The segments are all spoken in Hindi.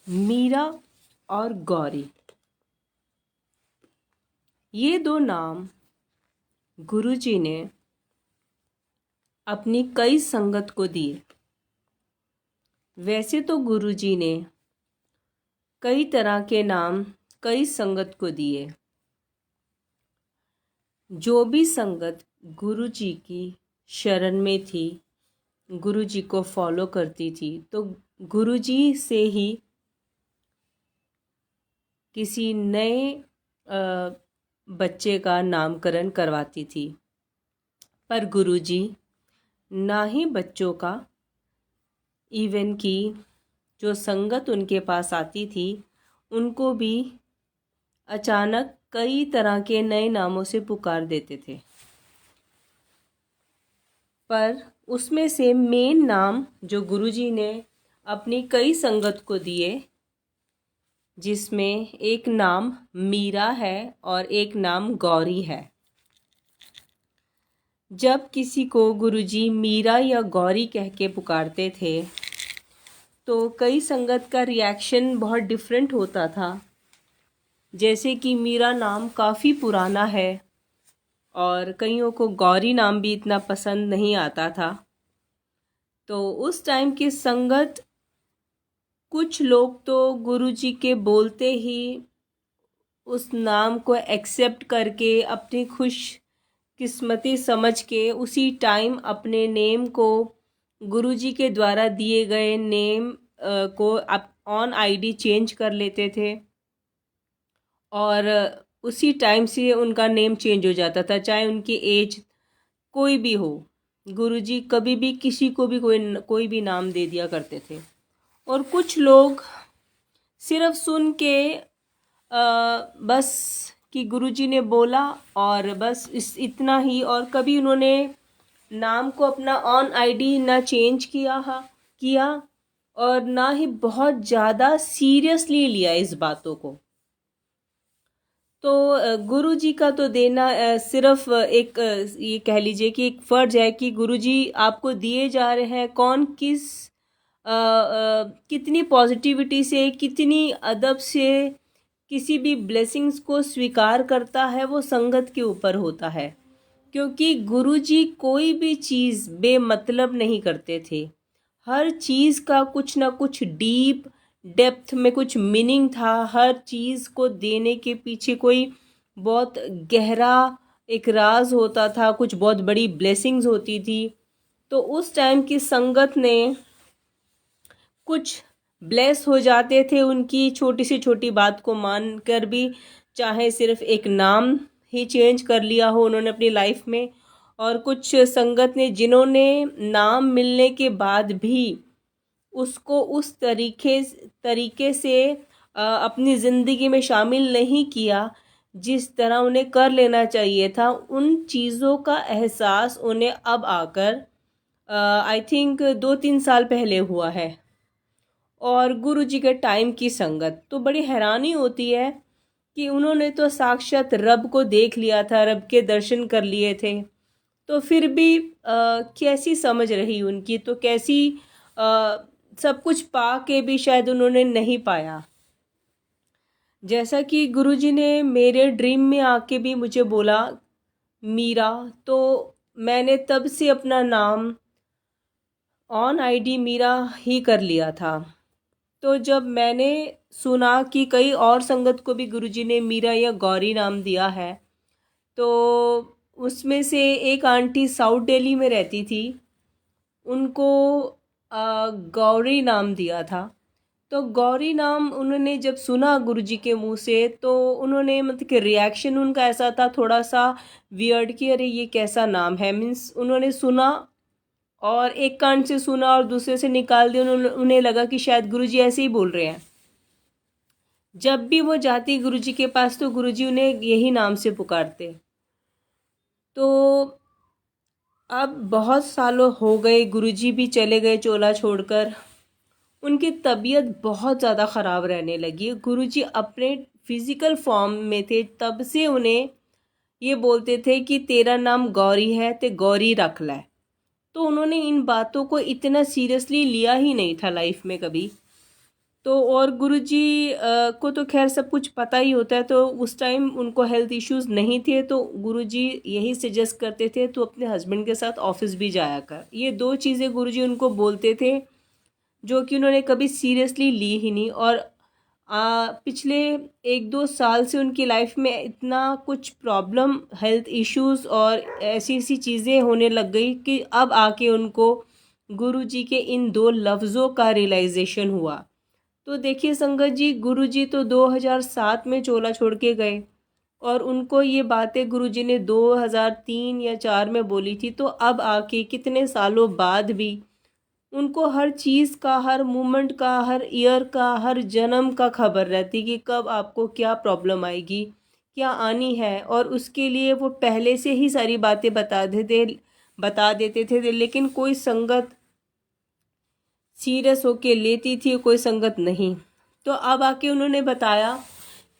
मीरा और गौरी, ये दो नाम गुरुजी ने अपनी कई संगत को दिए। वैसे तो गुरुजी ने कई तरह के नाम कई संगत को दिए। जो भी संगत गुरुजी की शरण में थी, गुरुजी को फॉलो करती थी, तो गुरुजी से ही किसी नए बच्चे का नामकरण करवाती थी। पर गुरुजी ना ही बच्चों का, इवन कि जो संगत उनके पास आती थी उनको भी अचानक कई तरह के नए नामों से पुकार देते थे। पर उसमें से मेन नाम जो गुरुजी ने अपनी कई संगत को दिए, जिसमें एक नाम मीरा है और एक नाम गौरी है। जब किसी को गुरुजी मीरा या गौरी कह के पुकारते थे तो कई संगत का रिएक्शन बहुत डिफरेंट होता था। जैसे कि मीरा नाम काफ़ी पुराना है और कईयों को गौरी नाम भी इतना पसंद नहीं आता था। तो उस टाइम की संगत, कुछ लोग तो गुरुजी के बोलते ही उस नाम को एक्सेप्ट करके अपनी खुश किस्मती समझ के उसी टाइम अपने नेम को गुरुजी के द्वारा दिए गए नेम को ऑन आईडी चेंज कर लेते थे और उसी टाइम से उनका नेम चेंज हो जाता था, चाहे उनकी एज कोई भी हो। गुरुजी कभी भी किसी को भी कोई भी नाम दे दिया करते थे। और कुछ लोग सिर्फ सुन के बस कि गुरुजी ने बोला और बस इतना ही, और कभी उन्होंने नाम को अपना ऑन आईडी ना चेंज किया और ना ही बहुत ज़्यादा सीरियसली लिया इस बातों को। तो गुरुजी का तो देना सिर्फ एक ये कह लीजिए कि एक फ़र्ज है कि गुरुजी आपको दिए जा रहे हैं, कौन किस कितनी पॉजिटिविटी से, कितनी अदब से किसी भी ब्लेसिंग्स को स्वीकार करता है, वो संगत के ऊपर होता है। क्योंकि गुरुजी कोई भी चीज़ बेमतलब नहीं करते थे। हर चीज़ का कुछ ना कुछ डीप डेप्थ में कुछ मीनिंग था। हर चीज़ को देने के पीछे कोई बहुत गहरा एक राज होता था, कुछ बहुत बड़ी ब्लेसिंग्स होती थी। तो उस टाइम की संगत ने कुछ ब्लेस हो जाते थे उनकी छोटी से छोटी बात को मान कर भी, चाहे सिर्फ एक नाम ही चेंज कर लिया हो उन्होंने अपनी लाइफ में। और कुछ संगत ने जिन्होंने नाम मिलने के बाद भी उसको उस तरीके से अपनी ज़िंदगी में शामिल नहीं किया जिस तरह उन्हें कर लेना चाहिए था। उन चीज़ों का एहसास उन्हें अब आकर आई थिंक 2-3 साल पहले हुआ है। और गुरुजी के टाइम की संगत तो बड़ी हैरानी होती है कि उन्होंने तो साक्षात रब को देख लिया था, रब के दर्शन कर लिए थे, तो फिर भी कैसी समझ रही उनकी, तो कैसी सब कुछ पा के भी शायद उन्होंने नहीं पाया। जैसा कि गुरुजी ने मेरे ड्रीम में आके भी मुझे बोला मीरा, तो मैंने तब से अपना नाम ऑन आईडी मीरा ही कर लिया था। तो जब मैंने सुना कि कई और संगत को भी गुरुजी ने मीरा या गौरी नाम दिया है, तो उसमें से एक आंटी साउथ दिल्ली में रहती थी, उनको गौरी नाम दिया था। तो गौरी नाम उन्होंने जब सुना गुरुजी के मुंह से, तो उन्होंने मतलब कि रिएक्शन उनका ऐसा था थोड़ा सा वियर्ड कि अरे ये कैसा नाम है। मीन्स उन्होंने सुना और एक कान से सुना और दूसरे से निकाल दिया। उन्हें लगा कि शायद गुरुजी ऐसे ही बोल रहे हैं। जब भी वो जाती गुरुजी के पास तो गुरुजी उन्हें यही नाम से पुकारते। तो अब बहुत सालों हो गए, गुरुजी भी चले गए चोला छोड़कर। उनकी तबीयत बहुत ज़्यादा ख़राब रहने लगी। गुरुजी अपने फिज़िकल फॉर्म में थे, तब से उन्हें ये बोलते थे कि तेरा नाम गौरी है, ते गौरी रख लै। तो उन्होंने इन बातों को इतना सीरियसली लिया ही नहीं था लाइफ में कभी। तो और गुरुजी को तो खैर सब कुछ पता ही होता है, तो उस टाइम उनको हेल्थ इश्यूज नहीं थे, तो गुरुजी यही सजेस्ट करते थे तो अपने हस्बैंड के साथ ऑफिस भी जाया कर। ये दो चीज़ें गुरुजी उनको बोलते थे जो कि उन्होंने कभी सीरियसली ली ही नहीं। और पिछले 1-2 साल से उनकी लाइफ में इतना कुछ प्रॉब्लम, हेल्थ इश्यूज और ऐसी ऐसी चीज़ें होने लग गई कि अब आके उनको गुरुजी के इन दो लफ्ज़ों का रियलाइजेशन हुआ। तो देखिए संगत जी, गुरुजी तो 2007 में चोला छोड़ के गए और उनको ये बातें गुरुजी ने 2003 या 4 में बोली थी। तो अब आके कितने सालों बाद भी उनको हर चीज़ का, हर मोमेंट का, हर ईयर का, हर जन्म का खबर रहती कि कब आपको क्या प्रॉब्लम आएगी, क्या आनी है। और उसके लिए वो पहले से ही सारी बातें बता देते थे, लेकिन कोई संगत सीरियस होके लेती थी, कोई संगत नहीं। तो अब आके उन्होंने बताया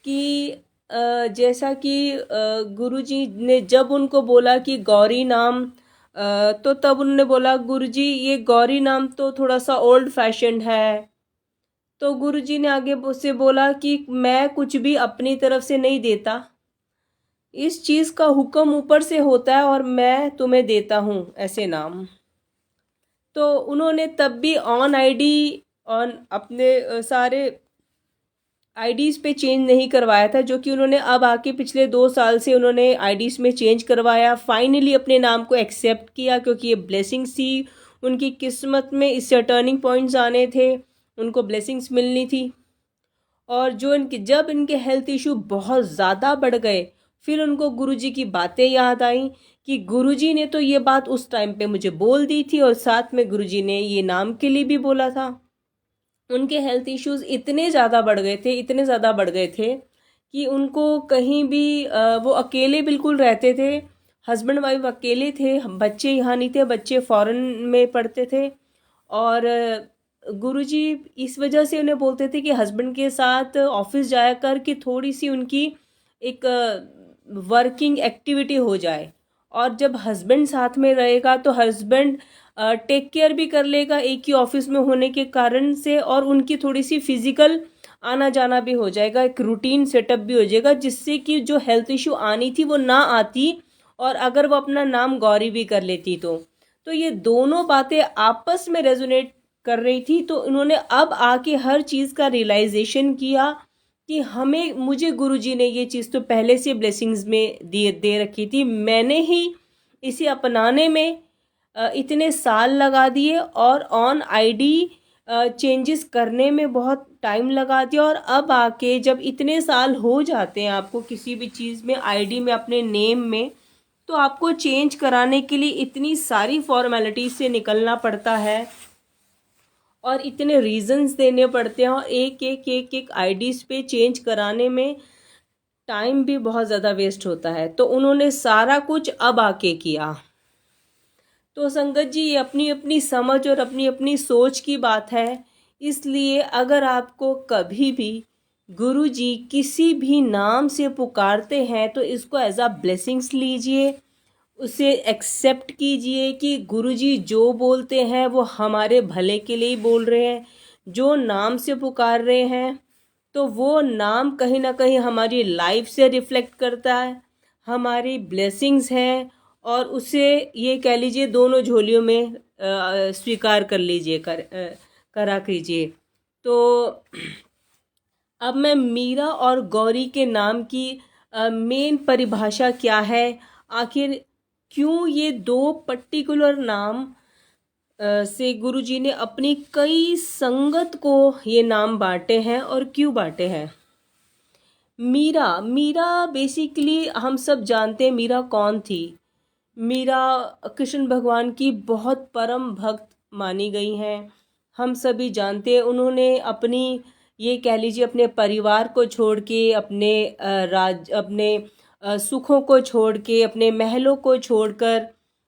कि जैसा कि गुरुजी ने जब उनको बोला कि गौरी नाम, तो तब उन्होंने बोला गुरुजी ये गौरी नाम तो थोड़ा सा ओल्ड फैशन्ड है। तो गुरुजी ने आगे उससे बोला कि मैं कुछ भी अपनी तरफ से नहीं देता, इस चीज़ का हुक्म ऊपर से होता है और मैं तुम्हें देता हूँ ऐसे नाम। तो उन्होंने तब भी ऑन आईडी, ऑन अपने सारे आईडीज़ पे चेंज नहीं करवाया था, जो कि उन्होंने अब आके पिछले 2 साल से उन्होंने आईडीज़ में चेंज करवाया, फाइनली अपने नाम को एक्सेप्ट किया, क्योंकि ये ब्लेसिंग्स थी उनकी किस्मत में, इससे टर्निंग पॉइंट्स आने थे, उनको ब्लेसिंग्स मिलनी थी। और जब इनके हेल्थ इशू बहुत ज़्यादा बढ़ गए, फिर उनको गुरुजी की बातें याद आई कि गुरुजी ने तो ये बात उस टाइम पे मुझे बोल दी थी और साथ में गुरुजी ने ये नाम के लिए भी बोला था। उनके हेल्थ इश्यूज इतने ज़्यादा बढ़ गए थे, इतने ज़्यादा बढ़ गए थे कि उनको कहीं भी वो अकेले बिल्कुल रहते थे, हस्बैंड वाइफ अकेले थे, बच्चे यहाँ नहीं थे, बच्चे फॉरेन में पढ़ते थे। और गुरुजी इस वजह से उन्हें बोलते थे कि हस्बैंड के साथ ऑफिस जाया कर कि थोड़ी सी उनकी एक वर्किंग एक्टिविटी हो जाए। और जब हस्बैंड साथ में रहेगा तो हस्बैंड टेक केयर भी कर लेगा एक ही ऑफिस में होने के कारण से, और उनकी थोड़ी सी फिजिकल आना जाना भी हो जाएगा, एक रूटीन सेटअप भी हो जाएगा, जिससे कि जो हेल्थ इशू आनी थी वो ना आती। और अगर वो अपना नाम गौरी भी कर लेती तो ये दोनों बातें आपस में रेजोनेट कर रही थी। तो उन्होंने अब आके हर चीज़ का रियलाइजेशन किया कि मुझे गुरुजी ने ये चीज़ तो पहले से ब्लेसिंग्स में दे रखी थी, मैंने ही इसे अपनाने में इतने साल लगा दिए और ऑन आईडी चेंजेस करने में बहुत टाइम लगा दिया। और अब आके जब इतने साल हो जाते हैं आपको किसी भी चीज़ में, आईडी में, अपने नेम में, तो आपको चेंज कराने के लिए इतनी सारी फॉर्मेलिटीज से निकलना पड़ता है और इतने रीजंस देने पड़ते हैं, और एक आईडीज़ पे चेंज कराने में टाइम भी बहुत ज़्यादा वेस्ट होता है। तो उन्होंने सारा कुछ अब आके किया। तो संगत जी, ये अपनी अपनी समझ और अपनी अपनी सोच की बात है। इसलिए अगर आपको कभी भी गुरु जी किसी भी नाम से पुकारते हैं तो इसको एज अ ब्लेसिंग्स लीजिए, उसे एक्सेप्ट कीजिए कि गुरुजी जो बोलते हैं वो हमारे भले के लिए ही बोल रहे हैं। जो नाम से पुकार रहे हैं तो वो नाम कहीं ना कहीं हमारी लाइफ से रिफ्लेक्ट करता है, हमारी ब्लेसिंग्स हैं, और उसे ये कह लीजिए दोनों झोलियों में स्वीकार कर लीजिए, करा कीजिए। तो अब मैं मीरा और गौरी के नाम की मेन परिभाषा क्या है, आखिर क्यों ये दो पर्टिकुलर नाम से गुरुजी ने अपनी कई संगत को ये नाम बांटे हैं और क्यों बांटे हैं। मीरा मीरा बेसिकली हम सब जानते हैं मीरा कौन थी। मीरा कृष्ण भगवान की बहुत परम भक्त मानी गई हैं। हम सभी जानते हैं उन्होंने अपनी, ये कह लीजिए, अपने परिवार को छोड़ के, अपने सुखों को छोड़ के, अपने महलों को छोड़कर,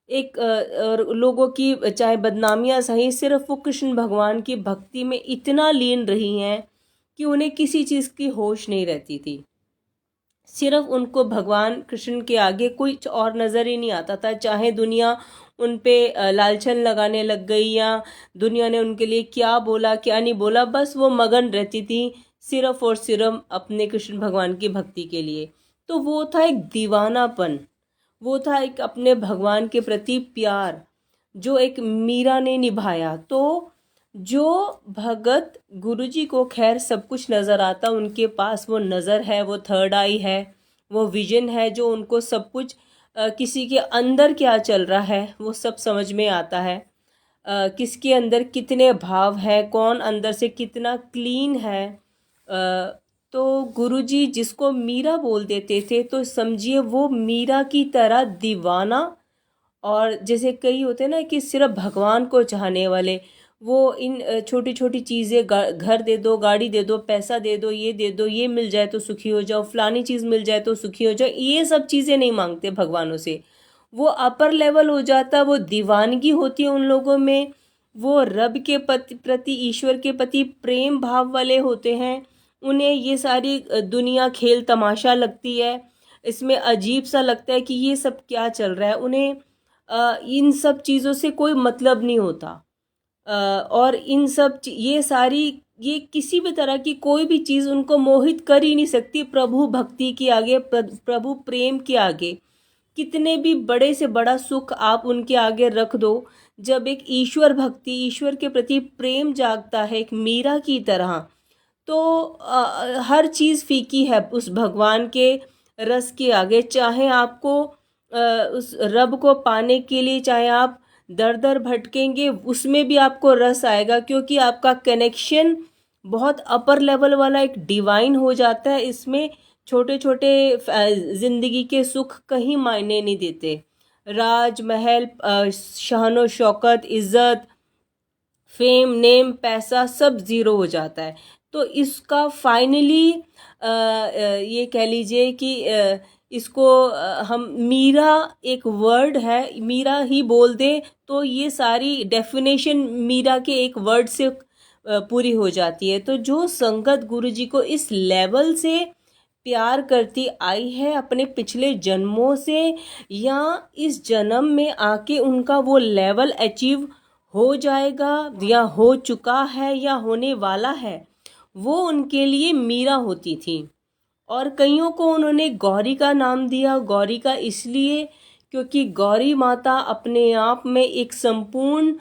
और लोगों की चाहे बदनामियां सही, सिर्फ वो कृष्ण भगवान की भक्ति में इतना लीन रही हैं कि उन्हें किसी चीज़ की होश नहीं रहती थी। सिर्फ उनको भगवान कृष्ण के आगे कुछ और नज़र ही नहीं आता था, चाहे दुनिया उन पे लालछन लगाने लग गई, या दुनिया ने उनके लिए क्या बोला क्या नहीं बोला, बस वो मगन रहती थी सिर्फ और सिर्फ अपने कृष्ण भगवान की भक्ति के लिए। तो वो था एक दीवानापन, वो था एक अपने भगवान के प्रति प्यार जो एक मीरा ने निभाया। तो जो भगत गुरुजी को खैर सब कुछ नज़र आता, उनके पास वो नज़र है, वो थर्ड आई है, वो विजन है, जो उनको सब कुछ किसी के अंदर क्या चल रहा है वो सब समझ में आता है। किसके अंदर कितने भाव है, कौन अंदर से कितना क्लीन है। तो गुरुजी जिसको मीरा बोल देते थे, तो समझिए वो मीरा की तरह दीवाना, और जैसे कई होते हैं ना कि सिर्फ भगवान को चाहने वाले, वो इन छोटी छोटी चीज़ें, घर दे दो, गाड़ी दे दो, पैसा दे दो, ये दे दो, ये मिल जाए तो सुखी हो जाओ, फलानी चीज़ मिल जाए तो सुखी हो जाओ, ये सब चीज़ें नहीं मांगते भगवानों से। वो अपर लेवल हो जाता, वो दीवानगी होती है उन लोगों में, वो रब के प्रति, ईश्वर के प्रति प्रेम भाव वाले होते हैं। उन्हें ये सारी दुनिया खेल तमाशा लगती है, इसमें अजीब सा लगता है कि ये सब क्या चल रहा है। उन्हें इन सब चीज़ों से कोई मतलब नहीं होता। और इन सब ये सारी, ये किसी भी तरह की कोई भी चीज़ उनको मोहित कर ही नहीं सकती प्रभु भक्ति के आगे, प्रभु प्रेम के आगे। कितने भी बड़े से बड़ा सुख आप उनके आगे रख दो, जब एक ईश्वर भक्ति, ईश्वर के प्रति प्रेम जागता है एक मीरा की तरह, तो हर चीज़ फीकी है उस भगवान के रस के आगे। चाहे आपको उस रब को पाने के लिए चाहे आप दर दर भटकेंगे, उसमें भी आपको रस आएगा, क्योंकि आपका कनेक्शन बहुत अपर लेवल वाला एक डिवाइन हो जाता है। इसमें छोटे छोटे ज़िंदगी के सुख कहीं मायने नहीं देते। राजमहल, शानो शौकत, इज़्ज़त, फेम, नेम, पैसा सब ज़ीरो हो जाता है। तो इसका फाइनली ये कह लीजिए कि इसको हम मीरा, एक वर्ड है, मीरा ही बोल दे तो ये सारी डेफिनेशन मीरा के एक वर्ड से पूरी हो जाती है। तो जो संगत गुरुजी को इस लेवल से प्यार करती आई है अपने पिछले जन्मों से, या इस जन्म में आके उनका वो लेवल अचीव हो जाएगा, या हो चुका है, या होने वाला है, वो उनके लिए मीरा होती थी। और कईयों को उन्होंने गौरी का नाम दिया। गौरी का इसलिए क्योंकि गौरी माता अपने आप में एक संपूर्ण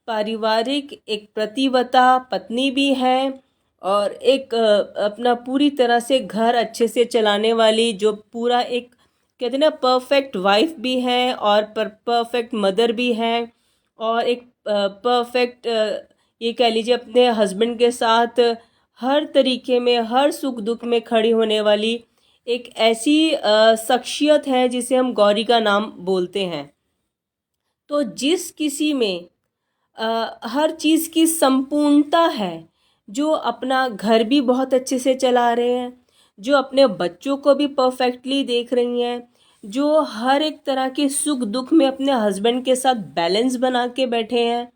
पारिवारिक, एक प्रतिवता पत्नी भी है, और एक अपना पूरी तरह से घर अच्छे से चलाने वाली, जो पूरा एक कहते हैं ना परफेक्ट वाइफ भी है, और परफेक्ट मदर भी है, और एक परफेक्ट ये कह लीजिए अपने हस्बैंड के साथ हर तरीके में, हर सुख दुख में खड़ी होने वाली एक ऐसी शख्सियत है जिसे हम गौरी का नाम बोलते हैं। तो जिस किसी में हर चीज़ की संपूर्णता है, जो अपना घर भी बहुत अच्छे से चला रहे हैं, जो अपने बच्चों को भी परफेक्टली देख रही हैं, जो हर एक तरह के सुख दुख में अपने हस्बैंड के साथ बैलेंस बना के बैठे हैं,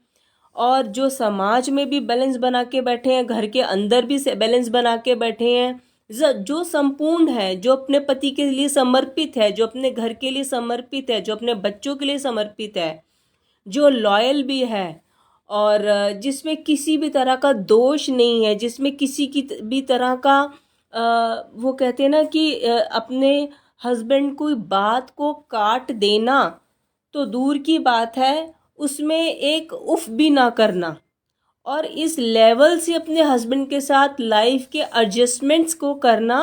और जो समाज में भी बैलेंस बना के बैठे हैं, घर के अंदर भी बैलेंस बना के बैठे हैं, जो संपूर्ण है, जो अपने पति के लिए समर्पित है, जो अपने घर के लिए समर्पित है, जो अपने बच्चों के लिए समर्पित है, जो लॉयल भी है, और जिसमें किसी भी तरह का दोष नहीं है, जिसमें किसी की भी तरह का वो कहते हैं ना कि अपने हस्बैंड कोई बात को काट देना तो दूर की बात है, उसमें एक उफ भी ना करना, और इस लेवल से अपने हस्बैंड के साथ लाइफ के एडजस्टमेंट्स को करना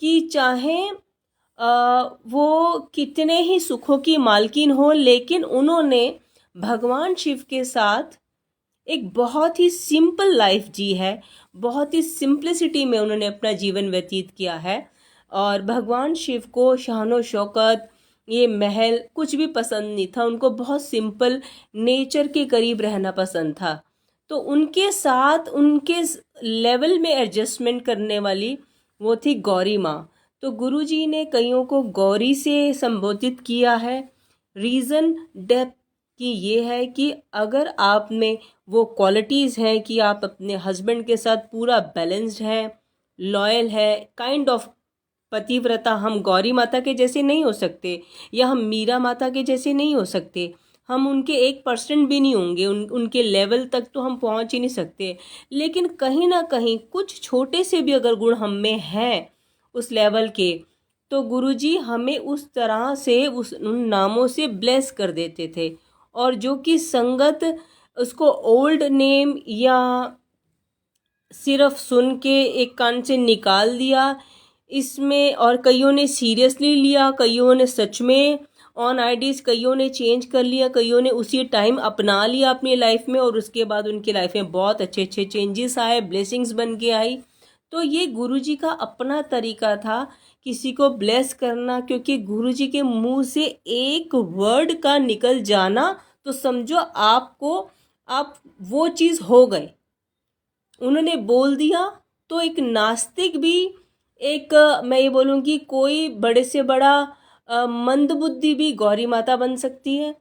कि चाहे वो कितने ही सुखों की मालकिन हो, लेकिन उन्होंने भगवान शिव के साथ एक बहुत ही सिंपल लाइफ जी है, बहुत ही सिंप्लिसिटी में उन्होंने अपना जीवन व्यतीत किया है। और भगवान शिव को शानो शौकत, ये महल कुछ भी पसंद नहीं था, उनको बहुत सिंपल नेचर के करीब रहना पसंद था। तो उनके साथ उनके लेवल में एडजस्टमेंट करने वाली वो थी गौरी माँ। तो गुरुजी ने कईयों को गौरी से संबोधित किया है। रीज़न डेप्थ की ये है कि अगर आप में वो क्वालिटीज़ हैं कि आप अपने हस्बैंड के साथ पूरा बैलेंस्ड हैं, लॉयल है, काइंड ऑफ पतिव्रता, हम गौरी माता के जैसे नहीं हो सकते, या हम मीरा माता के जैसे नहीं हो सकते, हम उनके 1% भी नहीं होंगे, उनके लेवल तक तो हम पहुंच ही नहीं सकते। लेकिन कहीं ना कहीं कुछ छोटे से भी अगर गुण हम में हैं उस लेवल के, तो गुरुजी हमें उस तरह से उन नामों से ब्लेस कर देते थे। और जो कि संगत उसको ओल्ड नेम या सिर्फ सुन के एक कान से निकाल दिया इसमें, और कईयों ने सीरियसली लिया, कईयों ने सच में ऑन आईडीज, कईयों ने चेंज कर लिया, कईयों ने उसी टाइम अपना लिया अपनी लाइफ में, और उसके बाद उनकी लाइफ में बहुत अच्छे अच्छे चेंजेस आए, ब्लेसिंग्स बन के आई। तो ये गुरुजी का अपना तरीका था किसी को ब्लेस करना, क्योंकि गुरुजी के मुंह से एक वर्ड का निकल जाना तो समझो आपको, आप वो चीज़ हो गए, उन्होंने बोल दिया। तो एक नास्तिक भी, एक मैं ये बोलूँगी कोई बड़े से बड़ा मंदबुद्धि भी गौरी माता बन सकती है,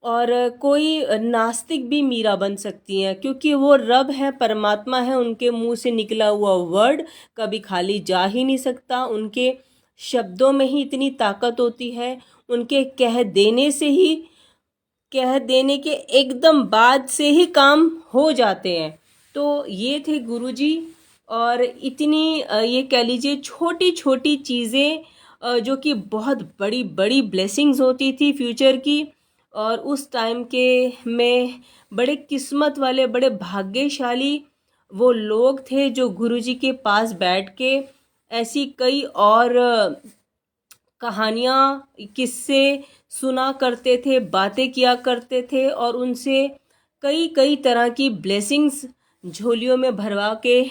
और कोई नास्तिक भी मीरा बन सकती हैं, क्योंकि वो रब है, परमात्मा है, उनके मुंह से निकला हुआ वर्ड कभी खाली जा ही नहीं सकता। उनके शब्दों में ही इतनी ताकत होती है, उनके कह देने से ही, कह देने के एकदम बाद से ही काम हो जाते हैं। तो ये थे गुरुजी, और इतनी ये कह लीजिए छोटी छोटी चीज़ें जो कि बहुत बड़ी बड़ी ब्लेसिंग्स होती थी फ्यूचर की। और उस टाइम के में बड़े किस्मत वाले, बड़े भाग्यशाली वो लोग थे जो गुरुजी के पास बैठ के ऐसी कई और कहानियाँ, किस्से सुना करते थे, बातें किया करते थे, और उनसे कई कई तरह की ब्लेसिंग्स झोलियों में भरवा के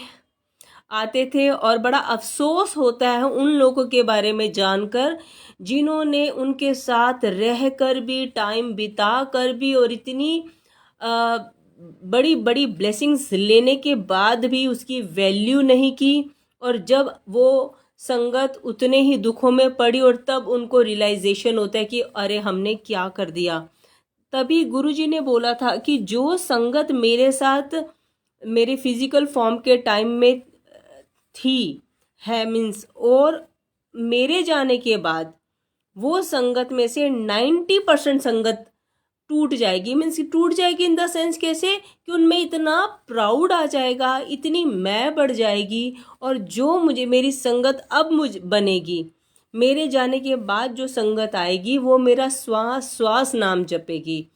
आते थे। और बड़ा अफसोस होता है उन लोगों के बारे में जानकर जिन्होंने उनके साथ रह कर भी, टाइम बिता कर भी, और इतनी बड़ी बड़ी ब्लेसिंग्स लेने के बाद भी उसकी वैल्यू नहीं की। और जब वो संगत उतने ही दुखों में पड़ी और तब उनको रियलाइजेशन होता है कि अरे हमने क्या कर दिया, तभी गुरुजी ने बोला था कि जो संगत मेरे साथ मेरे फिजिकल फॉर्म के टाइम में थी है मीन्स, और मेरे जाने के बाद वो संगत में से 90% संगत टूट जाएगी। मीन्स टूट जाएगी इन द सेंस कैसे कि उनमें इतना प्राउड आ जाएगा, इतनी मैं बढ़ जाएगी, और जो मुझे मेरी संगत अब मुझ बनेगी, मेरे जाने के बाद जो संगत आएगी वो मेरा श्वास श्वास नाम जपेगी।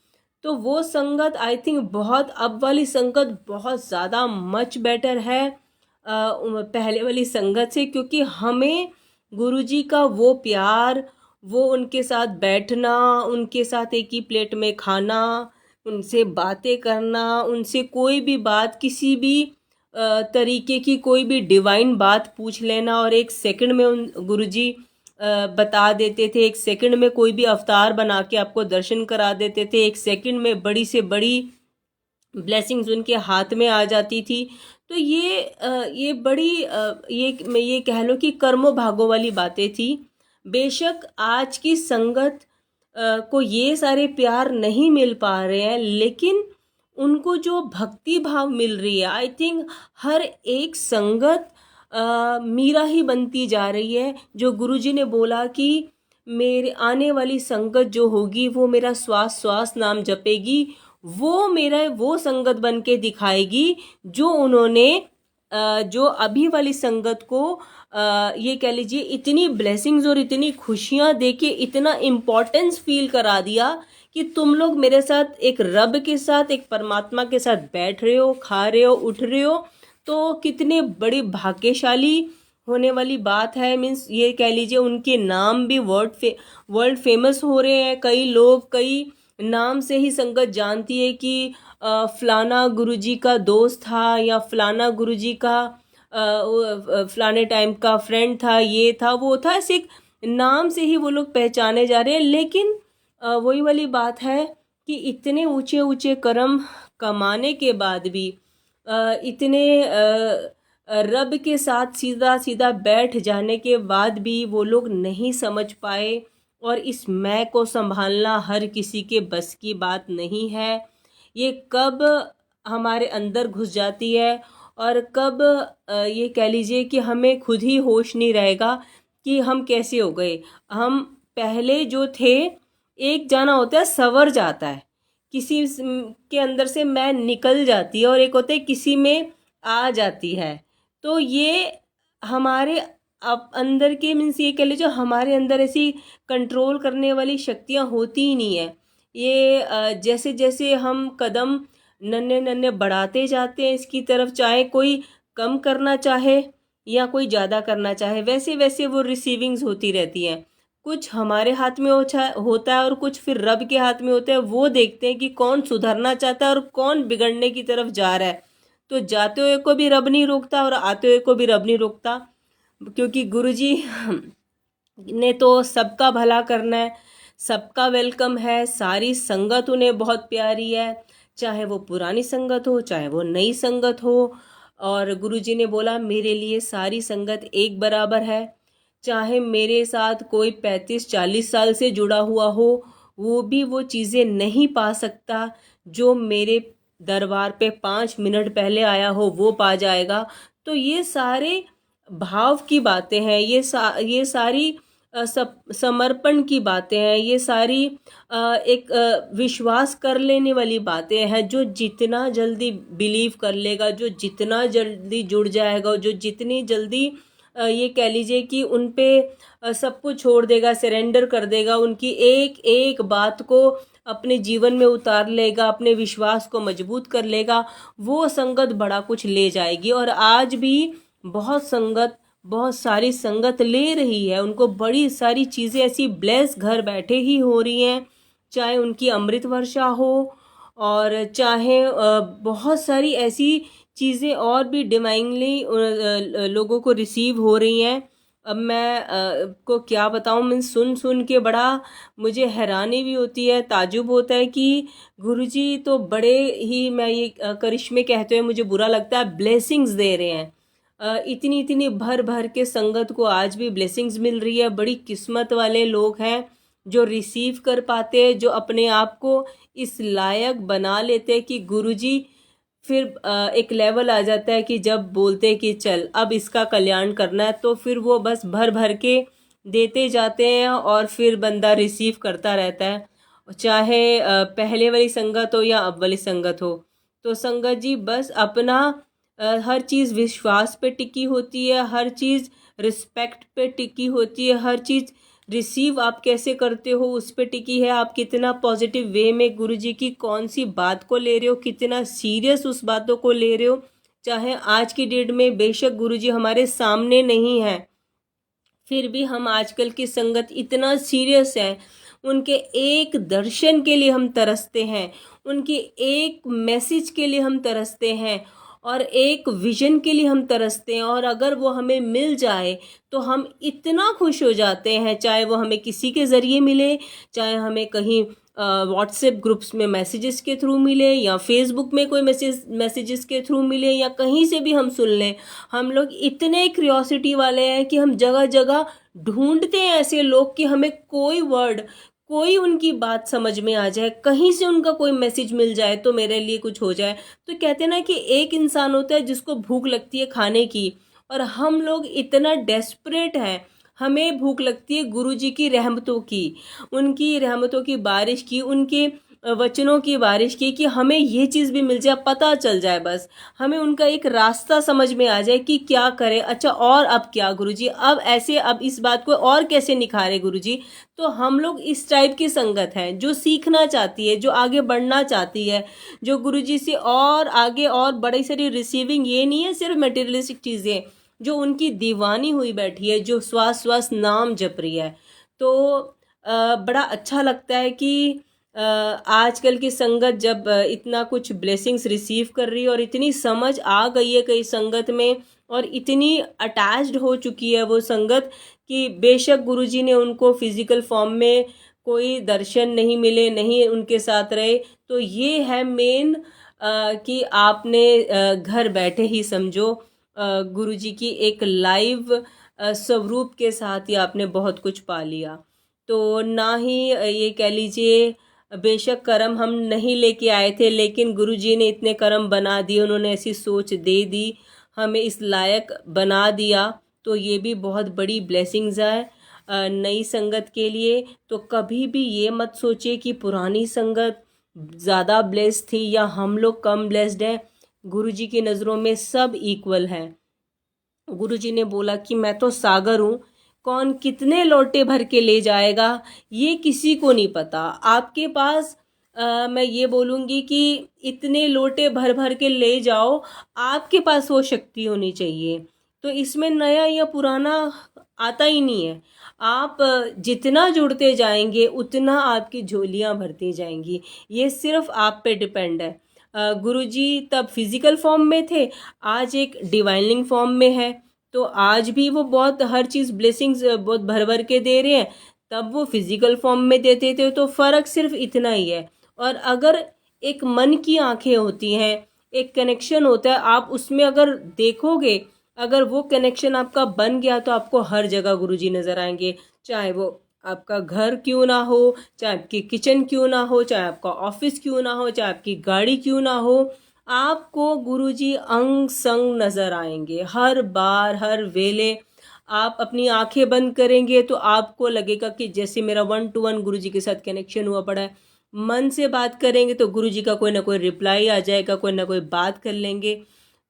तो वो संगत आई थिंक बहुत, अब वाली संगत बहुत ज़्यादा मच बेटर है पहले वाली संगत से, क्योंकि हमें गुरुजी का वो प्यार, वो उनके साथ बैठना, उनके साथ एक ही प्लेट में खाना, उनसे बातें करना, उनसे कोई भी बात, किसी भी तरीके की कोई भी डिवाइन बात पूछ लेना, और एक सेकंड में उन गुरुजी बता देते थे, एक सेकंड में कोई भी अवतार बना के आपको दर्शन करा देते थे, एक सेकंड में बड़ी से बड़ी ब्लेसिंग्स उनके हाथ में आ जाती थी। तो ये बड़ी ये मैं ये कह लो कि कर्मों भागों वाली बातें थी। बेशक आज की संगत को ये सारे प्यार नहीं मिल पा रहे हैं, लेकिन उनको जो भक्ति भाव मिल रही है, आई थिंक हर एक संगत मीरा ही बनती जा रही है। जो गुरुजी ने बोला कि मेरे आने वाली संगत जो होगी वो मेरा श्वास श्वास नाम जपेगी, वो मेरा वो संगत बन के दिखाएगी जो उन्होंने जो अभी वाली संगत को ये कह लीजिए इतनी ब्लेसिंग्स और इतनी खुशियाँ दे के इतना इम्पोर्टेंस फील करा दिया कि तुम लोग मेरे साथ एक रब के साथ, एक परमात्मा के साथ बैठ रहे हो, खा रहे हो, उठ रहे हो। तो कितने बड़ी भाग्यशाली होने वाली बात है। मीन्स ये कह लीजिए उनके नाम भी वर्ल्ड फेमस हो रहे हैं। कई लोग कई नाम से ही संगत जानती है कि फलाना गुरुजी का दोस्त था, या फलाना गुरुजी का फलाने टाइम का फ्रेंड था, ये था वो था, ऐसे एक नाम से ही वो लोग पहचाने जा रहे हैं। लेकिन वही वाली बात है कि इतने ऊंचे ऊंचे कर्म कमाने के बाद भी, इतने रब के साथ सीधा सीधा बैठ जाने के बाद भी वो लोग नहीं समझ पाए। और इस मैं को संभालना हर किसी के बस की बात नहीं है। ये कब हमारे अंदर घुस जाती है और कब ये कह लीजिए कि हमें खुद ही होश नहीं रहेगा कि हम कैसे हो गए। हम पहले जो थे, एक जाना होता है संवर जाता है किसी के अंदर से मैं निकल जाती है और एक होता है किसी में आ जाती है। तो ये हमारे अंदर के मीन्स ये कह लीजिए हमारे अंदर ऐसी कंट्रोल करने वाली शक्तियाँ होती ही नहीं है। ये जैसे जैसे हम कदम नन्हे नन्हे बढ़ाते जाते हैं इसकी तरफ, चाहे कोई कम करना चाहे या कोई ज़्यादा करना चाहे, वैसे वैसे वो रिसीविंग्स होती रहती हैं। कुछ हमारे हाथ में होता है और कुछ फिर रब के हाथ में होता है। वो देखते हैं कि कौन सुधरना चाहता है और कौन बिगड़ने की तरफ जा रहा है। तो जाते हुए को भी रब नहीं रोकता और आते हुए को भी रब नहीं रोकता, क्योंकि गुरुजी ने तो सबका भला करना है, सबका वेलकम है। सारी संगत उन्हें बहुत प्यारी है, चाहे वो पुरानी संगत हो चाहे वो नई संगत हो। और गुरुजी ने बोला मेरे लिए सारी संगत एक बराबर है। चाहे मेरे साथ कोई 35-40 साल से जुड़ा हुआ हो, वो भी वो चीज़ें नहीं पा सकता जो मेरे दरबार पे 5 मिनट पहले आया हो वो पा जाएगा। तो ये सारे भाव की बातें हैं, ये सारी समर्पण की बातें हैं, ये सारी एक विश्वास कर लेने वाली बातें हैं। जो जितना जल्दी बिलीव कर लेगा, जो जितना जल्दी जुड़ जाएगा, जो जितनी जल्दी ये कह लीजिए कि उन पे सब कुछ छोड़ देगा, सरेंडर कर देगा, उनकी एक एक बात को अपने जीवन में उतार लेगा, अपने विश्वास को मजबूत कर लेगा, वो संगत बड़ा कुछ ले जाएगी। और आज भी बहुत सारी संगत ले रही है, उनको बड़ी सारी चीज़ें ऐसी ब्लेस घर बैठे ही हो रही हैं, चाहे उनकी अमृत वर्षा हो और चाहे बहुत सारी ऐसी चीज़ें और भी डिवाइनली लोगों को रिसीव हो रही हैं। अब मैं को क्या बताऊं, मैं सुन सुन के बड़ा मुझे हैरानी भी होती है, ताजुब होता है कि गुरुजी तो बड़े ही, मैं ये करिश्मे कहते हुए मुझे बुरा लगता है, ब्लेसिंग्स दे रहे हैं। इतनी इतनी भर भर के संगत को आज भी ब्लेसिंग्स मिल रही है। बड़ी किस्मत वाले लोग हैं जो रिसीव कर पाते हैं, जो अपने आप को इस लायक बना लेते हैं कि गुरुजी फिर एक लेवल आ जाता है कि जब बोलते हैं कि चल अब इसका कल्याण करना है, तो फिर वो बस भर भर के देते जाते हैं और फिर बंदा रिसीव करता रहता है। चाहे पहले वाली संगत हो या अब वाली संगत हो। तो संगत जी बस अपना हर चीज़ विश्वास पे टिकी होती है, हर चीज़ रिस्पेक्ट पे टिकी होती है, हर चीज़ रिसीव आप कैसे करते हो उस पे टिकी है। आप कितना पॉजिटिव वे में गुरुजी की कौन सी बात को ले रहे हो, कितना सीरियस उस बातों को ले रहे हो। चाहे आज की डेट में बेशक गुरुजी हमारे सामने नहीं है, फिर भी हम आजकल की संगत इतना सीरियस है। उनके एक दर्शन के लिए हम तरसते हैं, उनके एक मैसेज के लिए हम तरसते हैं और एक विजन के लिए हम तरसते हैं। और अगर वो हमें मिल जाए तो हम इतना खुश हो जाते हैं, चाहे वो हमें किसी के ज़रिए मिले, चाहे हमें कहीं व्हाट्सएप ग्रुप्स में मैसेजेस के थ्रू मिले या फेसबुक में कोई मैसेजेस के थ्रू मिले या कहीं से भी हम सुन लें। हम लोग इतने क्यूरियोसिटी वाले हैं कि हम जगह जगह ढूंढते हैं ऐसे लोग कि हमें कोई वर्ड, कोई उनकी बात समझ में आ जाए, कहीं से उनका कोई मैसेज मिल जाए तो मेरे लिए कुछ हो जाए। तो कहते हैं ना कि एक इंसान होता है जिसको भूख लगती है खाने की, और हम लोग इतना डेस्परेट हैं, हमें भूख लगती है गुरुजी की रहमतों की, उनकी रहमतों की बारिश की, उनके वचनों की बारिश की, कि हमें ये चीज़ भी मिल जाए, पता चल जाए, बस हमें उनका एक रास्ता समझ में आ जाए कि क्या करें। अच्छा और अब क्या गुरुजी, अब ऐसे, अब इस बात को और कैसे निखारे गुरुजी। तो हम लोग इस टाइप की संगत हैं जो सीखना चाहती है, जो आगे बढ़ना चाहती है, जो गुरुजी से और आगे और बड़ी सारी रिसीविंग, ये नहीं है सिर्फ मटेरियलिस्टिक चीज़ें, जो उनकी दीवानी हुई बैठी है, जो श्वास श्वास नाम जप रही है। तो बड़ा अच्छा लगता है कि आजकल की संगत जब इतना कुछ ब्लेसिंग्स रिसीव कर रही है और इतनी समझ आ गई है कई संगत में, और इतनी अटैच्ड हो चुकी है वो संगत कि बेशक गुरुजी ने उनको फिजिकल फॉर्म में कोई दर्शन नहीं मिले, नहीं उनके साथ रहे, तो ये है मेन कि आपने घर बैठे ही समझो गुरुजी की एक लाइव स्वरूप के साथ ही आपने बहुत कुछ पा लिया। तो ना ही ये कह लीजिए, बेशक कर्म हम नहीं लेके आए थे, लेकिन गुरुजी ने इतने कर्म बना दिए, उन्होंने ऐसी सोच दे दी, हमें इस लायक बना दिया। तो ये भी बहुत बड़ी ब्लेसिंग्स है नई संगत के लिए। तो कभी भी ये मत सोचिए कि पुरानी संगत ज़्यादा ब्लेस्ड थी या हम लोग कम ब्लेस्ड हैं, गुरुजी की नज़रों में सब इक्वल हैं। गुरुजी ने बोला कि मैं तो सागर हूँ, कौन कितने लोटे भर के ले जाएगा ये किसी को नहीं पता। आपके पास मैं ये बोलूँगी कि इतने लोटे भर भर के ले जाओ, आपके पास वो शक्ति होनी चाहिए। तो इसमें नया या पुराना आता ही नहीं है। आप जितना जुड़ते जाएंगे उतना आपकी झोलियाँ भरती जाएंगी। ये सिर्फ आप पे डिपेंड है। गुरुजी तब फिजिकल फॉर्म में थे, आज एक डिवाइनिंग फॉर्म में है। तो आज भी वो बहुत हर चीज़ ब्लेसिंग्स बहुत भर भर के दे रहे हैं, तब वो फिजिकल फॉर्म में देते थे। तो फ़र्क सिर्फ इतना ही है। और अगर एक मन की आंखें होती हैं, एक कनेक्शन होता है, आप उसमें अगर देखोगे, अगर वो कनेक्शन आपका बन गया तो आपको हर जगह गुरुजी नज़र आएंगे। चाहे वो आपका घर क्यों ना हो, चाहे आपकी किचन क्यों ना हो, चाहे आपका ऑफिस क्यों ना हो, चाहे आपकी गाड़ी क्यों ना हो, आपको गुरुजी अंग संग नज़र आएंगे हर बार हर वेले। आप अपनी आंखें बंद करेंगे तो आपको लगेगा कि जैसे मेरा 1 to 1 गुरुजी के साथ कनेक्शन हुआ पड़ा है। मन से बात करेंगे तो गुरुजी का कोई ना कोई रिप्लाई आ जाएगा, कोई ना कोई बात कर लेंगे।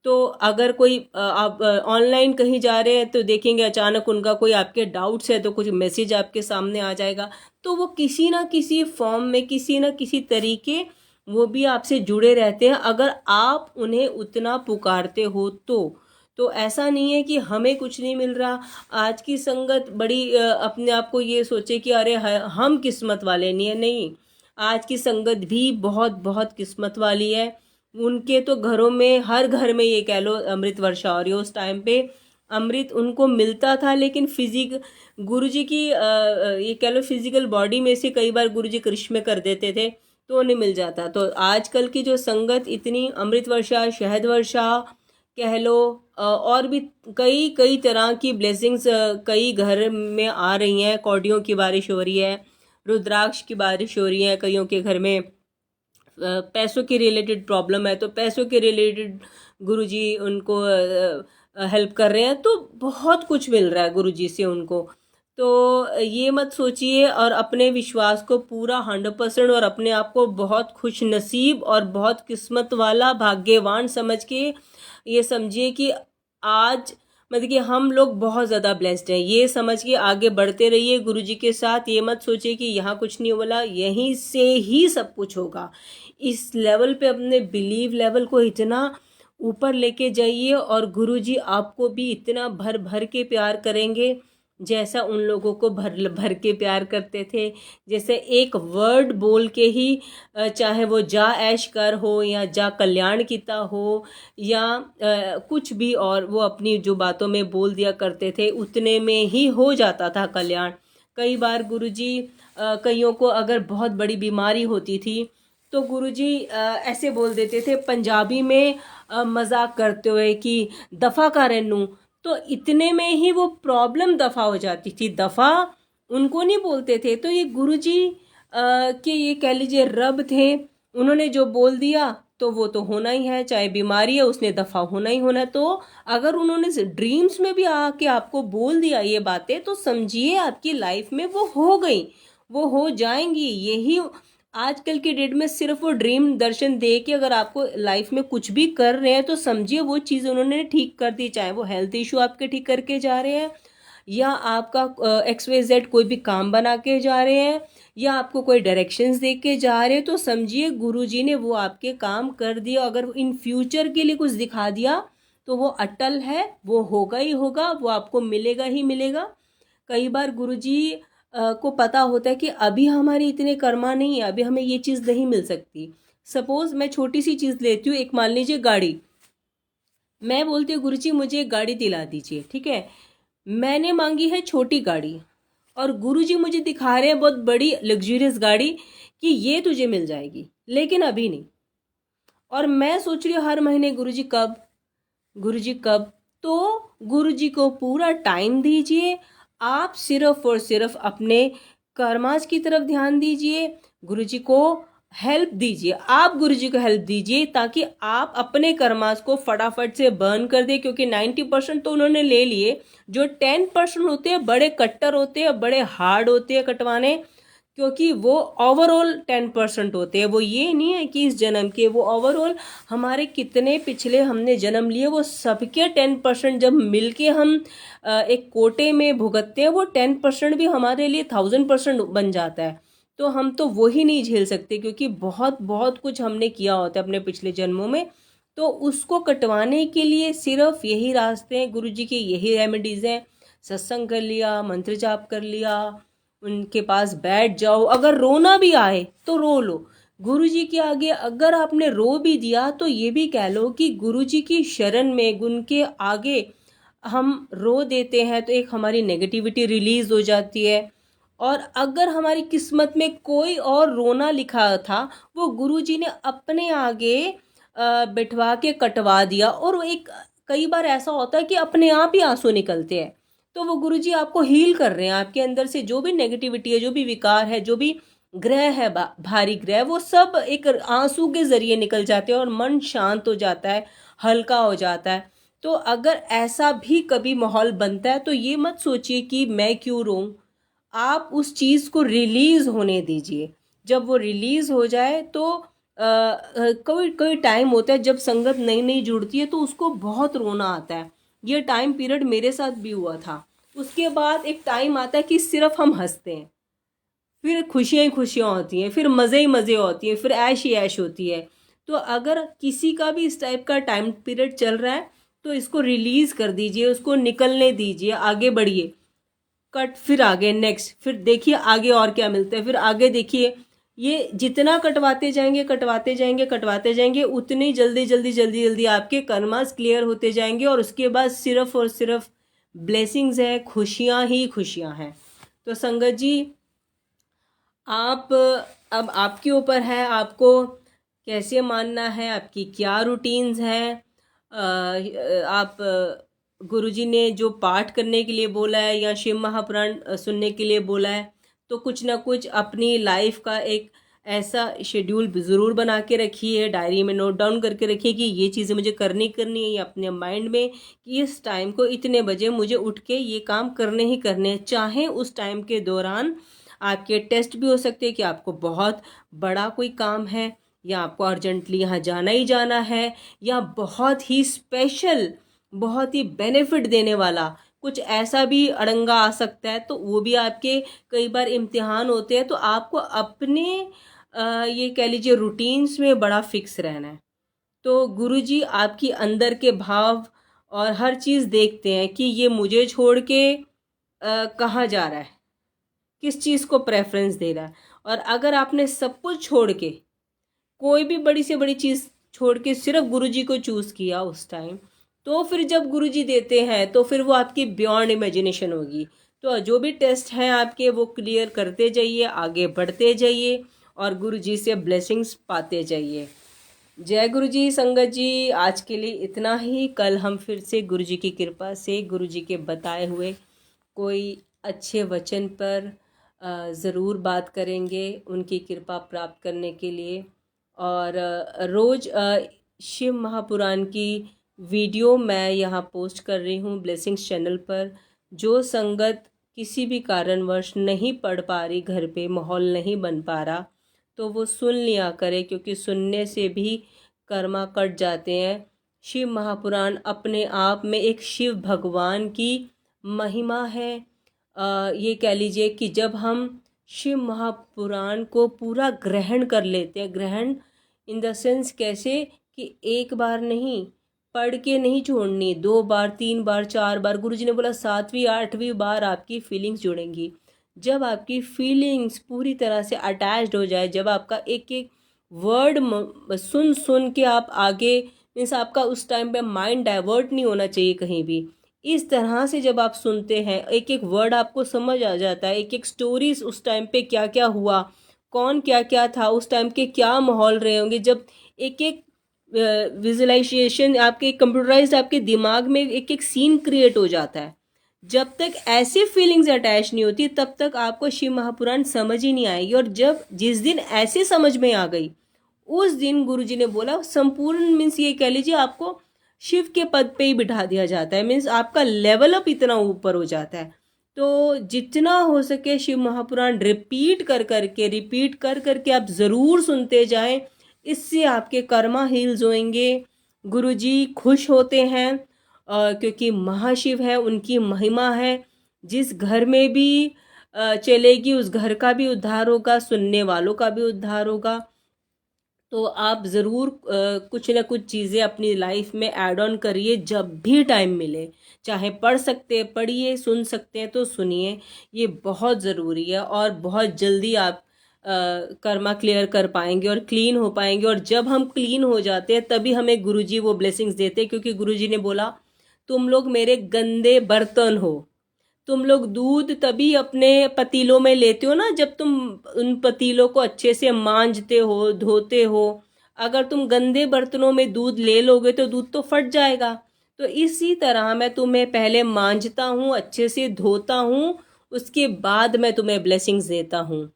तो अगर कोई आप ऑनलाइन कहीं जा रहे हैं तो देखेंगे अचानक उनका कोई आपके डाउट्स है तो कुछ मैसेज आपके सामने आ जाएगा। तो वो किसी ना किसी फॉर्म में, किसी ना किसी तरीके वो भी आपसे जुड़े रहते हैं, अगर आप उन्हें उतना पुकारते हो तो ऐसा नहीं है कि हमें कुछ नहीं मिल रहा। आज की संगत बड़ी अपने आप को ये सोचे कि अरे हम किस्मत वाले नहीं है। नहीं, आज की संगत भी बहुत बहुत किस्मत वाली है। उनके तो घरों में, हर घर में ये कह लो अमृत वर्षा हो रही है। उस टाइम पे अमृत उनको मिलता था, लेकिन गुरुजी की ये कह लो फिजिकल बॉडी में से कई बार गुरुजी करिश्मे कर देते थे तो उन्हें मिल जाता। तो आजकल की जो संगत इतनी अमृत वर्षा, शहद वर्षा कह लो, और भी कई कई तरह की ब्लेसिंग्स कई घर में आ रही हैं। कौड़ियों की बारिश हो रही है, रुद्राक्ष की बारिश हो रही है, कईयों के घर में पैसों के रिलेटेड प्रॉब्लम है तो पैसों के रिलेटेड गुरुजी उनको हेल्प कर रहे हैं। तो बहुत कुछ मिल रहा है गुरुजी से उनको। तो ये मत सोचिए, और अपने विश्वास को पूरा 100% और अपने आप को बहुत खुश नसीब और बहुत किस्मत वाला, भाग्यवान समझ के ये समझिए कि आज मतलब कि हम लोग बहुत ज़्यादा ब्लेस्ड हैं। ये समझ के आगे बढ़ते रहिए गुरुजी के साथ। ये मत सोचिए कि यहाँ कुछ नहीं बोला, यहीं से ही सब कुछ होगा। इस लेवल पे अपने बिलीव लेवल को इतना ऊपर लेके जाइए, और गुरुजी आपको भी इतना भर भर के प्यार करेंगे जैसा उन लोगों को भर भर के प्यार करते थे। जैसे एक वर्ड बोल के ही चाहे वो जा ऐश कर हो या जा कल्याण कीता हो या कुछ भी, और वो अपनी जो बातों में बोल दिया करते थे उतने में ही हो जाता था कल्याण। कई बार गुरुजी कईयों को अगर बहुत बड़ी बीमारी होती थी तो गुरुजी ऐसे बोल देते थे पंजाबी में मजाक करते हुए कि दफ़ा कर रेनू, तो इतने में ही वो प्रॉब्लम दफ़ा हो जाती थी। दफ़ा उनको नहीं बोलते थे। तो ये गुरुजी के ये कह लीजिए रब थे, उन्होंने जो बोल दिया तो वो तो होना ही है, चाहे बीमारी है उसने दफ़ा होना ही होना है। तो अगर उन्होंने ड्रीम्स में भी आके आपको बोल दिया ये बातें, तो समझिए आपकी लाइफ में वो हो गई, वो हो जाएंगी। यही आजकल की डेट में सिर्फ वो ड्रीम दर्शन दे के अगर आपको लाइफ में कुछ भी कर रहे हैं तो समझिए वो चीज़ उन्होंने ठीक कर दी। चाहे वो हेल्थ इशू आपके ठीक करके जा रहे हैं, या आपका XYZ कोई भी काम बना के जा रहे हैं, या आपको कोई डायरेक्शंस दे के जा रहे हैं, तो समझिए गुरुजी ने वो आपके काम कर दिया। अगर इन फ्यूचर के लिए कुछ दिखा दिया तो वो अटल है, वो होगा ही होगा, वो आपको मिलेगा ही मिलेगा। कई बार गुरुजी को पता होता है कि अभी हमारे इतने कर्मा नहीं है, अभी हमें ये चीज़ नहीं मिल सकती। सपोज मैं छोटी सी चीज़ लेती हूँ, एक मान लीजिए गाड़ी। मैं बोलती हूँ गुरुजी मुझे एक गाड़ी दिला दीजिए, ठीक है। मैंने मांगी है छोटी गाड़ी, और गुरुजी मुझे दिखा रहे हैं बहुत बड़ी लग्जूरियस गाड़ी कि ये तुझे मिल जाएगी, लेकिन अभी नहीं। और मैं सोच रही हूँ हर महीने गुरुजी कब, गुरुजी कब। तो गुरुजी को पूरा टाइम दीजिए। आप सिर्फ और सिर्फ अपने कर्मास की तरफ ध्यान दीजिए, गुरुजी को हेल्प दीजिए। आप गुरुजी को हेल्प दीजिए ताकि आप अपने कर्मास को फटाफट से बर्न कर दे, क्योंकि 90% तो उन्होंने ले लिए। जो 10% होते हैं बड़े कट्टर होते हैं, बड़े हार्ड होते हैं कटवाने। क्योंकि वो ओवरऑल 10% होते हैं। वो ये नहीं है कि इस जन्म के, वो ओवरऑल हमारे कितने पिछले हमने जन्म लिए, वो सबके 10% जब मिलके हम एक कोटे में भुगतते हैं, वो 10% भी हमारे लिए 1000% बन जाता है। तो हम तो वो ही नहीं झेल सकते, क्योंकि बहुत बहुत कुछ हमने किया होता है अपने पिछले जन्मों में। तो उसको कटवाने के लिए सिर्फ यही रास्ते हैं, गुरु जी की यही रेमेडीज़ हैं। सत्संग कर लिया, मंत्र जाप कर लिया, उनके पास बैठ जाओ, अगर रोना भी आए तो रो लो गुरु जी के आगे। अगर आपने रो भी दिया तो ये भी कह लो कि गुरु जी की शरण में, उनके आगे हम रो देते हैं तो एक हमारी नेगेटिविटी रिलीज हो जाती है। और अगर हमारी किस्मत में कोई और रोना लिखा था, वो गुरु जी ने अपने आगे बिठवा के कटवा दिया, और वो एक कई बार ऐसा होता है कि अपने आप ही आंसू निकलते हैं। तो वो गुरु जी आपको हील कर रहे हैं, आपके अंदर से जो भी नेगेटिविटी है, जो भी विकार है, जो भी ग्रह है, भारी ग्रह, वो सब एक आंसू के जरिए निकल जाते हैं और मन शांत हो जाता है, हल्का हो जाता है। तो अगर ऐसा भी कभी माहौल बनता है तो ये मत सोचिए कि मैं क्यों रोऊं, आप उस चीज़ को रिलीज होने दीजिए। जब वो रिलीज हो जाए तो कोई कोई टाइम होता है जब संगत नई नई जुड़ती है तो उसको बहुत रोना आता है। ये टाइम पीरियड मेरे साथ भी हुआ था। उसके बाद एक टाइम आता है कि सिर्फ हम हंसते हैं, फिर खुशियाँ ही खुशियाँ होती हैं, फिर मज़े ही मज़े होती हैं, फिर ऐश ही ऐश होती है। तो अगर किसी का भी इस टाइप का टाइम पीरियड चल रहा है तो इसको रिलीज़ कर दीजिए, उसको निकलने दीजिए, आगे बढ़िए। कट, फिर आगे नेक्स्ट, फिर देखिए आगे और क्या मिलता है, फिर आगे देखिए। ये जितना कटवाते जाएंगे, कटवाते जाएंगे, कटवाते जाएंगे, उतनी जल्दी जल्दी जल्दी जल्दी आपके कर्मास क्लियर होते जाएंगे, और उसके बाद सिर्फ और सिर्फ ब्लेसिंग्स हैं, खुशियाँ ही खुशियाँ हैं। तो संगत जी, आप, अब आपके ऊपर है, आपको कैसे मानना है, आपकी क्या रूटीन्स हैं। आप गुरुजी ने जो पाठ करने के लिए बोला है या शिव महापुराण सुनने के लिए बोला है, तो कुछ ना कुछ अपनी लाइफ का एक ऐसा शेड्यूल ज़रूर बना के रखिए, डायरी में नोट डाउन करके रखिए कि ये चीज़ें मुझे करनी करनी है, या अपने माइंड में कि इस टाइम को इतने बजे मुझे उठ के ये काम करने ही करने हैं। चाहे उस टाइम के दौरान आपके टेस्ट भी हो सकते हैं कि आपको बहुत बड़ा कोई काम है, या आपको अर्जेंटली यहाँ जाना ही जाना है, या बहुत ही स्पेशल, बहुत ही बेनिफिट देने वाला कुछ ऐसा भी अड़ंगा आ सकता है। तो वो भी आपके कई बार इम्तिहान होते हैं। तो आपको अपने ये कह लीजिए रूटीन्स में बड़ा फिक्स रहना है। तो गुरुजी आपकी अंदर के भाव और हर चीज़ देखते हैं कि ये मुझे छोड़ के कहाँ जा रहा है, किस चीज़ को प्रेफरेंस दे रहा है। और अगर आपने सब कुछ छोड़ के, कोई भी बड़ी से बड़ी चीज़ छोड़ के सिर्फ गुरुजी को चूज़ किया उस टाइम, तो फिर जब गुरुजी देते हैं तो फिर वो आपकी बियॉन्ड इमेजिनेशन होगी। तो जो भी टेस्ट हैं आपके, वो क्लियर करते जाइए, आगे बढ़ते जाइए, और गुरुजी से ब्लेसिंग्स पाते जाइए। जय गुरु जी। संगत जी, आज के लिए इतना ही। कल हम फिर से गुरु जी की कृपा से गुरु जी के बताए हुए कोई अच्छे वचन पर ज़रूर बात करेंगे, उनकी कृपा प्राप्त करने के लिए। और रोज़ शिव महापुराण की वीडियो मैं यहाँ पोस्ट कर रही हूँ ब्लेसिंग्स चैनल पर। जो संगत किसी भी कारणवश नहीं पढ़ पा रही, घर पे माहौल नहीं बन पा रहा, तो वो सुन लिया करे, क्योंकि सुनने से भी कर्मा कट जाते हैं। शिव महापुराण अपने आप में एक शिव भगवान की महिमा है। ये कह लीजिए कि जब हम शिव महापुराण को पूरा ग्रहण कर लेते हैं, ग्रहण इन द सेंस कैसे कि एक बार नहीं, पढ़ के नहीं छोड़नी, 2 बार, 3 बार, 4 बार। गुरुजी ने बोला 7वीं 8वीं बार आपकी फीलिंग्स जुड़ेंगी। जब आपकी फीलिंग्स पूरी तरह से अटैच्ड हो जाए, जब आपका एक एक वर्ड सुन सुन के आप आगे, मीन्स आपका उस टाइम पे माइंड डाइवर्ट नहीं होना चाहिए कहीं भी। इस तरह से जब आप सुनते हैं, एक एक वर्ड आपको समझ आ जाता है, एक एक स्टोरीज उस टाइम पे क्या क्या हुआ, कौन क्या क्या था, उस टाइम के क्या माहौल रहे होंगे, जब एक एक विजुअलाइजेशन आपके कंप्यूटराइज्ड आपके दिमाग में एक एक सीन क्रिएट हो जाता है। जब तक ऐसी फीलिंग्स अटैच नहीं होती, तब तक आपको शिव महापुराण समझ ही नहीं आएगी। और जब जिस दिन ऐसे समझ में आ गई, उस दिन गुरुजी ने बोला संपूर्ण, मीन्स ये कह लीजिए आपको शिव के पद पे ही बिठा दिया जाता है, मीन्स आपका लेवल अप इतना ऊपर हो जाता है। तो जितना हो सके शिव महापुराण रिपीट कर करके आप ज़रूर सुनते जाएं। इससे आपके कर्मा हील्स होंगे। गुरुजी खुश होते हैं क्योंकि महाशिव है, उनकी महिमा है। जिस घर में भी चलेगी उस घर का भी उद्धार होगा, सुनने वालों का भी उद्धार होगा। तो आप ज़रूर कुछ ना कुछ चीज़ें अपनी लाइफ में ऐड ऑन करिए जब भी टाइम मिले। चाहे पढ़ सकते हैं पढ़िए, सुन सकते हैं तो सुनिए। ये बहुत ज़रूरी है और बहुत जल्दी आप कर्मा क्लियर कर पाएंगे और क्लीन हो पाएंगे। और जब हम क्लीन हो जाते हैं तभी हमें गुरुजी वो ब्लेसिंग्स देते हैं, क्योंकि गुरुजी ने बोला तुम लोग मेरे गंदे बर्तन हो। तुम लोग दूध तभी अपने पतीलों में लेते हो ना जब तुम उन पतीलों को अच्छे से मांजते हो, धोते हो। अगर तुम गंदे बर्तनों में दूध ले लोगे तो दूध तो फट जाएगा। तो इसी तरह मैं तुम्हें पहले मांजता हूँ, अच्छे से धोता हूँ, उसके बाद मैं तुम्हें ब्लेसिंग्स देता हूँ।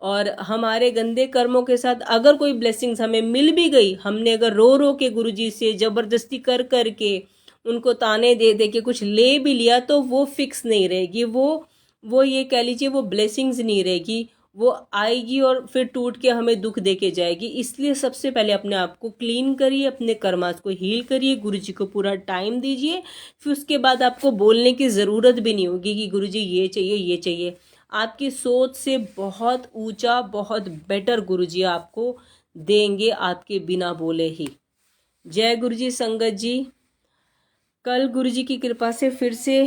और हमारे गंदे कर्मों के साथ अगर कोई ब्लेसिंग्स हमें मिल भी गई, हमने अगर रो रो के गुरुजी से ज़बरदस्ती कर कर के उनको ताने दे दे के कुछ ले भी लिया, तो वो फिक्स नहीं रहेगी। वो ये कह लीजिए वो ब्लेसिंग्स नहीं रहेगी, वो आएगी और फिर टूट के हमें दुख दे के जाएगी। इसलिए सबसे पहले अपने आप को क्लीन करिए, अपने कर्मास को हील करिए, गुरुजी को पूरा टाइम दीजिए। फिर उसके बाद आपको बोलने की ज़रूरत भी नहीं होगी कि गुरुजी ये चाहिए ये चाहिए। आपकी सोच से बहुत ऊंचा, बहुत बेटर गुरुजी आपको देंगे आपके बिना बोले ही। जय गुरुजी संगत जी। कल गुरुजी की कृपा से फिर से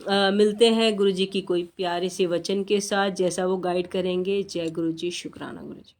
मिलते हैं गुरुजी की कोई प्यारे से वचन के साथ, जैसा वो गाइड करेंगे। जय गुरुजी, शुक्राना गुरुजी।